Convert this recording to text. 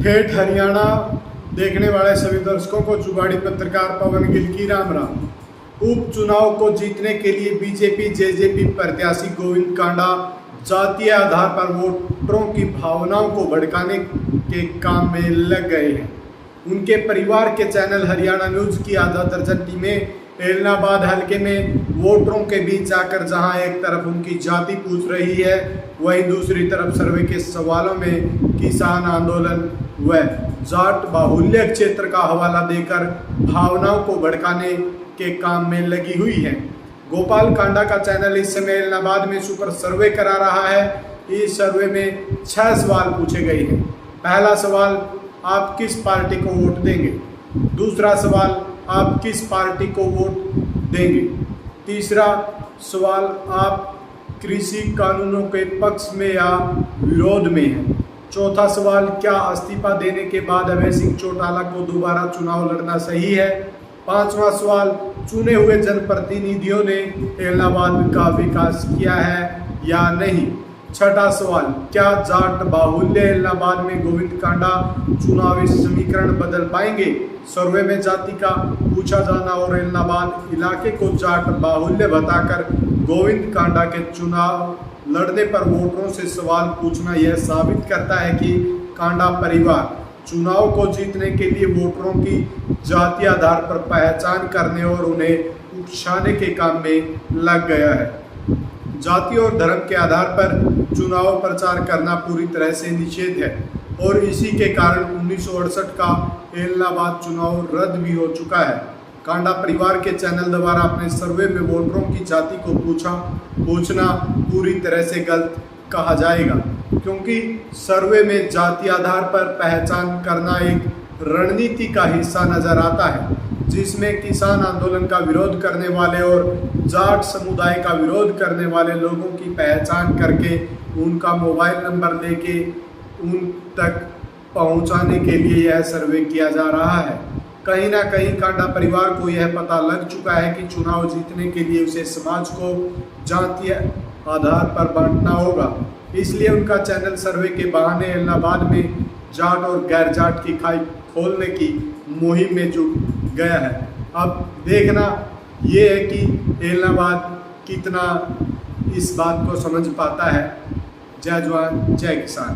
ठेठ हरियाणा देखने वाले सभी दर्शकों को जुगाड़ी पत्रकार पवन गिल की राम राम। उपचुनाव को जीतने के लिए बीजेपी जेजेपी प्रत्याशी गोविंद कांडा जातीय आधार पर वोटरों की भावनाओं को भड़काने के काम में लग गए हैं। उनके परिवार के चैनल हरियाणा न्यूज की आधा दर्जन टीमें एलनाबाद हलके में वोटरों के बीच जाकर जहां एक तरफ उनकी जाति पूछ रही है, वहीं दूसरी तरफ सर्वे के सवालों में किसान आंदोलन व जाट बाहुल्य क्षेत्र का हवाला देकर भावनाओं को भड़काने के काम में लगी हुई है। गोपाल कांडा का चैनल इस समय एलनाबाद में सुपर सर्वे करा रहा है। इस सर्वे में 6 सवाल पूछे गए हैं। पहला सवाल, आप किस पार्टी को वोट देंगे? दूसरा सवाल, आप किस पार्टी को वोट देंगे? तीसरा सवाल, आप कृषि कानूनों के पक्ष में या विरोध में हैं? चौथा सवाल, क्या इस्तीफा देने के बाद अभय सिंह चौटाला को दोबारा चुनाव लड़ना सही है? पांचवा सवाल, चुने हुए जनप्रतिनिधियों ने एलनाबाद का विकास किया है या नहीं? छठा सवाल, क्या जाट बाहुल्य एलनाबाद में गोविंद कांडा चुनावी समीकरण बदल पाएंगे? सर्वे में जाति का पूछा जाना और एलनाबाद इलाके को जाट बाहुल्य बताकर गोविंद कांडा के चुनाव लड़ने पर वोटरों से सवाल पूछना यह साबित करता है कि कांडा परिवार चुनाव को जीतने के लिए वोटरों की जातीय आधार पर पहचान करने और उन्हें उकसाने के काम में लग गया है। जाति और धर्म के आधार पर चुनाव प्रचार करना पूरी तरह से निषेध है और इसी के कारण 1968 का एलनाबाद चुनाव रद्द भी हो चुका है। कांडा परिवार के चैनल द्वारा अपने सर्वे में वोटरों की जाति को पूछना पूरी तरह से गलत कहा जाएगा, क्योंकि सर्वे में जाति आधार पर पहचान करना एक रणनीति का हिस्सा नजर आता है, जिसमें किसान आंदोलन का विरोध करने वाले और जाट समुदाय का विरोध करने वाले लोगों की पहचान करके उनका मोबाइल नंबर लेके उन तक पहुंचाने के लिए यह सर्वे किया जा रहा है। कहीं ना कहीं कांडा परिवार को यह पता लग चुका है कि चुनाव जीतने के लिए उसे समाज को जातीय आधार पर बांटना होगा, इसलिए उनका चैनल सर्वे के बहाने एलनाबाद में जाट और गैर जाट की खाई खोलने की मुहिम में जुट गया है। अब देखना ये है कि एलनाबाद कितना इस बात को समझ पाता है। जय जवान जय किसान।